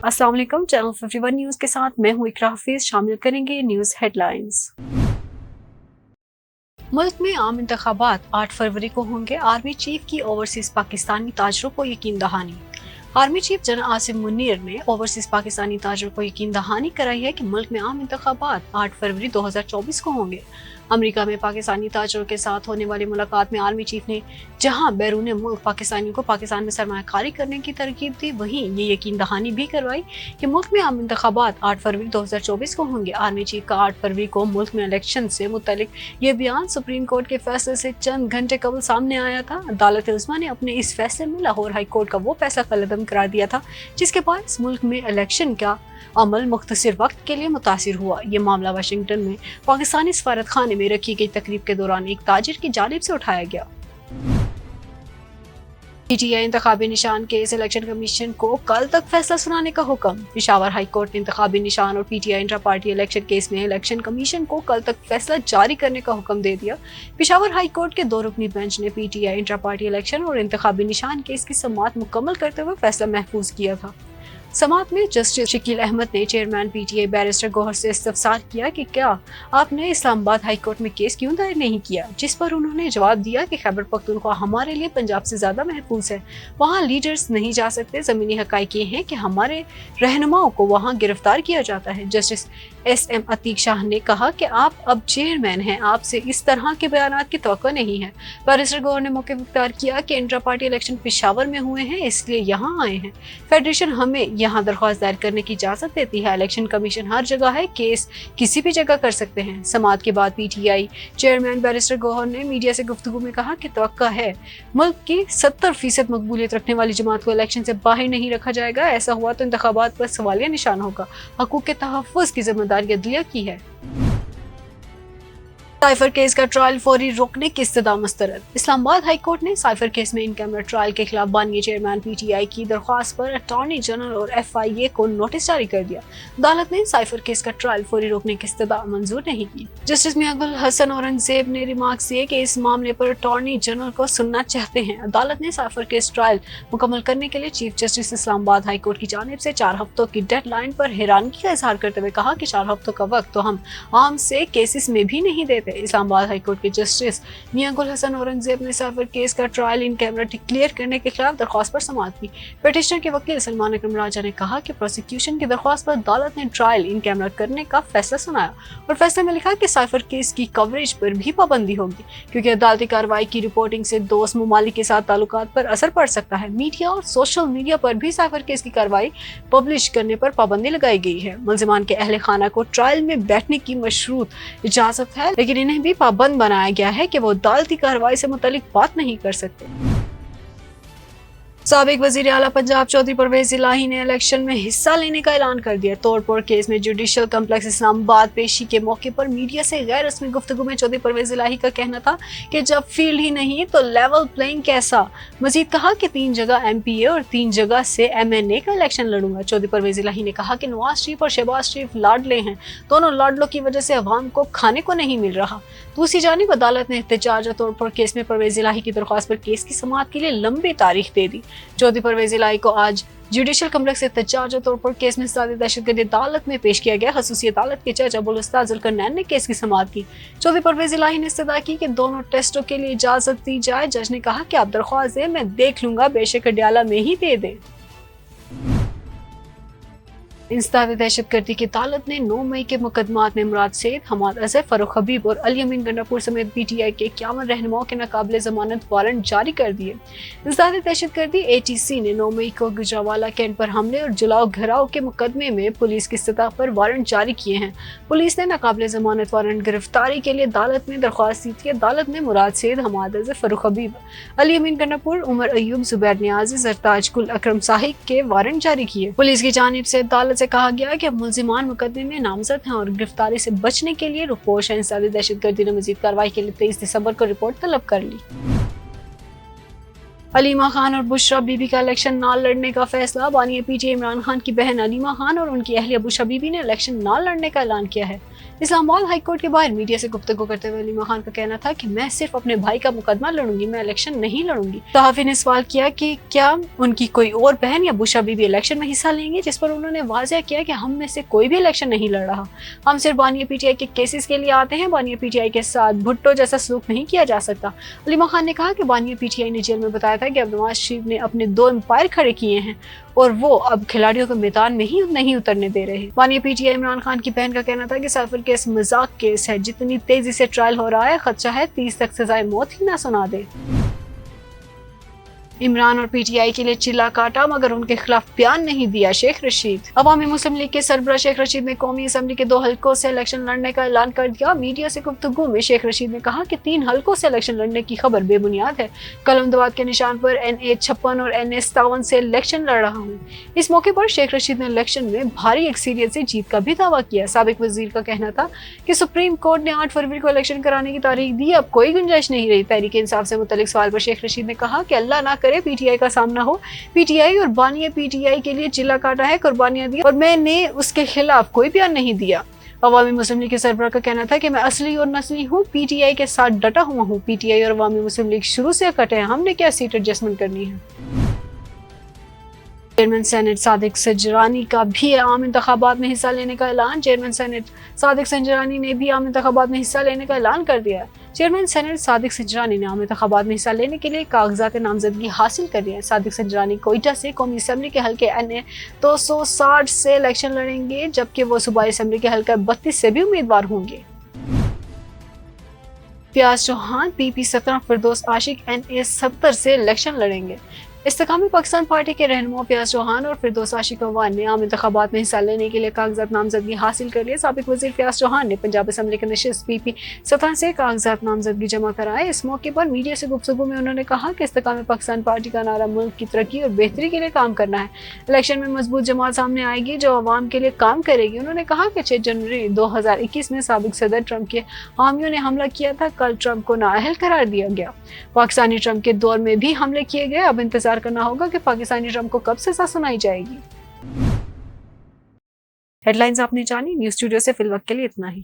अस्सलाम वालेकुम। Channel 51 news के साथ मैं हूं इकरा हफीज। शामिल करेंगे न्यूज हेडलाइंस। मुल्क में आम इंतखाबात 8 फरवरी को होंगे। आर्मी चीफ की ओवरसीज पाकिस्तानी ताजरों को यकीन दहानी। Army chief general Asim Munir ने ओवरसीज पाकिस्तानी ताजरों को यकीन दहानी कराई है कि मुल्क में आम इंतखाबात 8 फरवरी 2024 को होंगे। अमेरिका में पाकिस्तानी ताजरों के साथ होने वाली मुलाकात में आर्मी चीफ ने जहां बैरून मुल्क पाकिस्तानियों को पाकिस्तान में सरमायाकारी करने की तरकीब दी, वहीं ये यकीन दहानी भी करवाई कि मुल्क में आम इंतखाबात 8 फरवरी 2024 को होंगे। आर्मी चीफ का 8 फरवरी को मुल्क में इलेक्शन से मुतल्लिक ये बयान सुप्रीम कोर्ट के फैसले से चंद घंटे कबल सामने आया था। अदालत उस्मा ने अपने इस फैसले में लाहौर हाई कोर्ट का वो फैसला कलअदम करार दिया था जिसके बाद मुल्क में इलेक्शन का अमल मुख्तसर वक्त के लिए मुतासिर हुआ। ये मामला वाशिंगटन में पाकिस्तानी सफारत खाने में रखी गई तकरीब के दौरान एक ताजिर की जानिब से उठाया गया। पीटीआई इंतखाबी निशान केस इलेक्शन कमीशन को कल तक फैसला सुनाने का हुक्म। पेशावर हाई कोर्ट ने इंतखाबी निशान और PTI intra party election case में इलेक्शन कमीशन को कल तक फैसला जारी करने का हुक्म दे दिया। पेशावर हाई कोर्ट के 2 रुकनी बेंच ने पीटीआई इंट्रा पार्टी इलेक्शन और इंतखाबी निशान केस की समाअत मुकम्मल करते हुए फैसला महफूज किया था। समाअत में जस्टिस शकील अहमद ने चेयरमैन पीटीआई बैरिस्टर गौहर से इस्तफसार किया कि क्या आपने इस्लामाबाद हाई कोर्ट में केस क्यों दायर नहीं किया, जिस पर उन्होंने जवाब दिया कि खैबर पख्तूनख्वा हमारे लिए पंजाब से ज्यादा महफूज है, वहाँ लीडर्स नहीं जा सकते। जमीनी हकाइक ये हैं कि हमारे रहनुमाओं को वहाँ गिरफ्तार किया जाता है। Justice SM. अतीक शाह ने कहा कि आप अब चेयरमैन हैं, आपसे इस तरह के बयानात की तवक्को नहीं है। बैरिस्टर गौहर ने मौके इख्तियार किया कि इंट्रा पार्टी इलेक्शन पेशावर में हुए हैं, इसलिए यहाँ आए हैं। फेडरेशन हमें यहाँ दरख्वास्त दायर करने की इजाजत देती है। इलेक्शन कमीशन हर जगह है, केस किसी भी जगह कर सकते हैं। समाअत के बाद पीटीआई चेयरमैन बैरिस्टर गौहर ने मीडिया से गुफ्तगू में कहा कि तवक्का है मुल्क की 70% मकबूलियत रखने वाली जमात को इलेक्शन से बाहर नहीं रखा जाएगा। ऐसा हुआ तो इंतखाबात पर सवालिया निशान होगा। हकूक के तहफ़्फ़ुज़ की जिम्मेदारी अदलिया की है। साइफर केस का ट्रायल फौरी रोकने की इस्तदा मुस्तरद। इस्लामाबाद हाई कोर्ट ने साइफर केस में इन कैमरा ट्रायल के खिलाफ बानिया चेयरमैन पीटीआई की दरख्वास्त पर अटॉर्नी जनरल और एफआईए को नोटिस जारी कर दिया। अदालत ने साइफर केस का ट्रायल फौरी रोकने की इस्तदा मंजूर नहीं की। जस्टिस मियां हसन औरंगजेब ने रिमार्क्स दिए कि इस मामले पर अटॉर्नी जनरल को सुनना चाहते हैं। अदालत ने साइफर केस ट्रायल मुकम्मल करने के लिए chief justice Islamabad high court की जानिब से 4 हफ्तों की डेड लाइन पर हैरानगी का इजहार करते हुए कहा कि 4 हफ्तों का वक्त तो हम आम से केसेस में भी नहीं देते। इस्लामाबाद हाई कोर्ट के जस्टिस मियां हसन औरंगजेब ने साइफर केस का ट्रायल इन कैमरा डिक्लेयर करने के खिलाफ दरख्वास्त पर समाअत की। पिटिशनर के वकील सलमान अकरम राजा ने कहा कि प्रोसिक्यूशन की दरख्वास्त पर अदालत ने ट्रायल इन कैमरा करने का फैसला सुनाया और फैसले में लिखा कि साइफर केस की कवरेज पर भी पाबंदी होगी क्योंकि अदालती कार्रवाई की रिपोर्टिंग से दोस्त ममालिक के साथ ताल्लुकात पर असर पड़ सकता है। मीडिया और सोशल मीडिया पर भी साइफर केस की कार्रवाई पब्लिश करने पर पाबंदी लगाई गई है। मुल्जिमान के अहले खाना को ट्रायल में बैठने की मशरूत इजाजत है, लेकिन इन्हें भी पाबंद बनाया गया है कि वो अदालती कार्रवाई से मुतालिक बात नहीं कर सकते। साबिक वजीर आला पंजाब चौधरी परवेज इलाही ने इलेक्शन में हिस्सा लेने का ऐलान कर दिया। तोड़फोड़ केस में जुडिशल कम्प्लेक्स इस्लामाबाद पेशी के मौके पर मीडिया से गैर रस्मी गुफ्तगू में चौधरी परवेज इलाही का कहना था कि जब फील्ड ही नहीं तो लेवल प्लेइंग कैसा। मजीद कहा कि 3 जगह MPA और 3 जगह से MNA का इलेक्शन लड़ूंगा। चौधरी परवेज इलाही ने कहा कि नवाज शरीफ और शहबाज शरीफ लाडले हैं, दोनों लाडलों की वजह से अवाम को खाने को नहीं मिल रहा। दूसरी जानिब अदालत ने एहतजाज और तोड़फोड़ केस में परवेज इलाही की दरख्वास्त पर केस की समाअत के लिए लंबी तारीख दे दी। चौधरी परवेज इलाही को आज जुडिशल कम्प्लेक्स एहतजाज और तोड़फोड़ केस में साजिश दहशतगर्दी अदालत में पेश किया गया। खसूसी अदालत के जज अबुल उस्ताद जुल्करनैन ने केस की समाअत की। चौधरी परवेज इलाही ने इस्तदा की कि दोनों टेस्टों के लिए इजाजत दी जाए। जज ने कहा कि आप दरख्वास्त दें, मैं देख लूंगा, बेशक अडयाला में ही दे दें। इंसदाद दहशतगर्दी की अदालत ने 9 मई के मुकदमात में मुराद सैयद, हमाद अजहर, फरूख हबीब और अली अमीन गंडापुर समेत पीटीआई के 51 रहनुमाओं के नाकाबिले जमानत वारंट जारी कर दिए। इंसदाद दहशतगर्दी ATC ने 9 मई को गुजरावाला कैंट पर हमले और जलाओ घराव के मुकदमे में पुलिस की सतह पर वारंट जारी किए हैं। पुलिस ने नाकाबिले जमानत वारंट गिरफ्तारी के लिए अदालत में दरख्वास्त दी थी। अदालत ने मुराद सैयद, हमाद अजहर, फरूख हबीब, अली अमीन गंडापुर, उमर अयूब, जुबैर नियाजी, जरताज कुल, अकरम साहिब के वारंट जारी किए। पुलिस की जानिब से अदालत से कहा गया कि मुल्जिमान मुकदमे में नामजद हैं और गिरफ्तारी से बचने के लिए रुपोश हैं। इंसदाद दहशतगर्दी ने मजीद कार्रवाई के लिए 23 दिसंबर को रिपोर्ट तलब कर ली। अलीमा खान और बुशरा बीबी का इलेक्शन ना लड़ने का फैसला। बानी पीटीआई इमरान खान की बहन अलीमा खान और उनकी अहलिया बुशरा बीबी ने इलेक्शन ना लड़ने का ऐलान किया है। اسلام آباد ہائی کورٹ کے باہر میڈیا سے گفتگو کرتے ہوئے علیمہ خان کا کہنا تھا کہ میں صرف اپنے بھائی کا مقدمہ لڑوں گی، میں الیکشن نہیں لڑوں گی۔ صحافی نے سوال کیا کہ کیا ان کی کوئی اور بہن یا بشرا بی الیکشن میں حصہ لیں گے، جس پر انہوں نے واضح کیا کہ ہم میں سے کوئی بھی الیکشن نہیں لڑ رہا، ہم صرف بانیہ پی ٹی آئی کے کیسز کے لیے آتے ہیں، بانیہ پی ٹی آئی کے ساتھ بھٹو جیسا سلوک نہیں کیا جا سکتا۔ علیمہ خان نے کہا کہ بانیہ پی ٹی آئی نے جیل میں بتایا تھا کہ اب نواز شریف نے اپنے 2 امپائر کھڑے کیے ہیں اور وہ اب کھلاڑیوں کو میدان میں ہی نہیں اترنے دے رہے۔ بانیہ P T I Imran Khan کی بہن کا کہنا تھا کہ سیف کیس مذاق کیس ہے، جتنی تیزی سے ٹرائل ہو رہا ہے خدشہ ہے 30 تک سزائے موت ہی نہ سنا دے۔ عمران اور پی ٹی آئی کے لیے چلا کاٹا مگر ان کے خلاف بیان نہیں دیا شیخ رشید۔ عوامی مسلم لیگ کے سربراہ شیخ رشید نے قومی اسمبلی کے 2 حلقوں سے الیکشن لڑنے کا اعلان کر دیا۔ میڈیا سے گفتگو میں شیخ رشید نے کہا کہ 3 حلقوں سے الیکشن لڑنے کی خبر بے بنیاد ہے، قلم دواد کے نشان پر NA56 اور NA57 سے الیکشن لڑ رہا ہوں۔ اس موقع پر شیخ رشید نے الیکشن میں بھاری اکثریت سے جیت کا بھی دعویٰ کیا۔ سابق وزیر کا کہنا تھا کہ سپریم کورٹ نے 8 فروری کو الیکشن کرانے کی تاریخ دی، اب کوئی گنجائش نہیں رہی۔ تحریک انصاف سے متعلق سوال پر شیخ رشید نے کہا کہ اللہ نہ کرے پی ٹی آئی کا سامنا ہو، پی ٹی آئی اور بانیہ پی ٹی آئی کے لیے چلا کاٹا ہے، قربانیاں دی اور میں نے اس کے خلاف کوئی بیان نہیں دیا۔ عوامی مسلم لیگ کے سربراہ کا کہنا تھا کہ میں اصلی اور نسلی ہوں، پی ٹی آئی کے ساتھ ڈٹا ہوا ہوں، پی ٹی آئی اور عوامی مسلم لیگ شروع سے اکٹھے ہیں، ہم نے کیا سیٹ ایڈجسٹمنٹ کرنی ہے۔ چیئرمین سینٹ صادق سنجرانی کا بھی عام انتخابات میں حصہ لینے کا اعلان۔ چیئرمین سینٹ صادق سنجرانی نے بھی عام انتخابات میں حصہ لینے کا اعلان کر دیا ہے۔ چیئرمین سینٹ صادق سنجرانی نے عام انتخابات میں حصہ لینے کے لیے کاغذات نامزدگی حاصل کر لیے ہیں۔ صادق سنجرانی کوئٹہ سے قومی اسمبلی کے حلقے NA 260 سے الیکشن لڑیں گے، جبکہ وہ صوبائی اسمبلی کے حلقہ 32 سے بھی امیدوار ہوں گے۔ فیاض چوہان PP 17 فردوس عاشق NA 70 سے الیکشن لڑیں گے۔ استقامی پاکستان پارٹی کے رہنما فیاض چوہان اور فردوس عاشق عوان نے عام انتخابات میں حصہ لینے کے لیے کاغذات نامزدگی حاصل کر لیے۔ سابق وزیر فیاض چوہان نے پنجاب اسمبلی کے نشست PP 17 سے کاغذات نامزدگی جمع کرائے۔ اس موقع پر میڈیا سے گفتگو میں انہوں نے کہا کہ استقامی پاکستان پارٹی کا نعرہ ملک کی ترقی اور بہتری کے لیے کام کرنا ہے، الیکشن میں مضبوط جماعت سامنے آئے گی جو عوام کے لیے کام کرے گی۔ انہوں نے کہا کہ 6 جنوری 2021 میں سابق صدر ٹرمپ کے حامیوں نے حملہ کیا تھا، کل ٹرمپ کو نااہل قرار دیا گیا، پاکستانی ٹرمپ کے دور میں بھی حملے کیے گئے، اب انتظار کرنا ہوگا کہ پاکستانی ٹرمپ کو کب سزا سنائی جائے گی۔ ہیڈ لائنز آپ نے جانی، نیوز اسٹوڈیو سے فی الوقت کے لیے اتنا ہی۔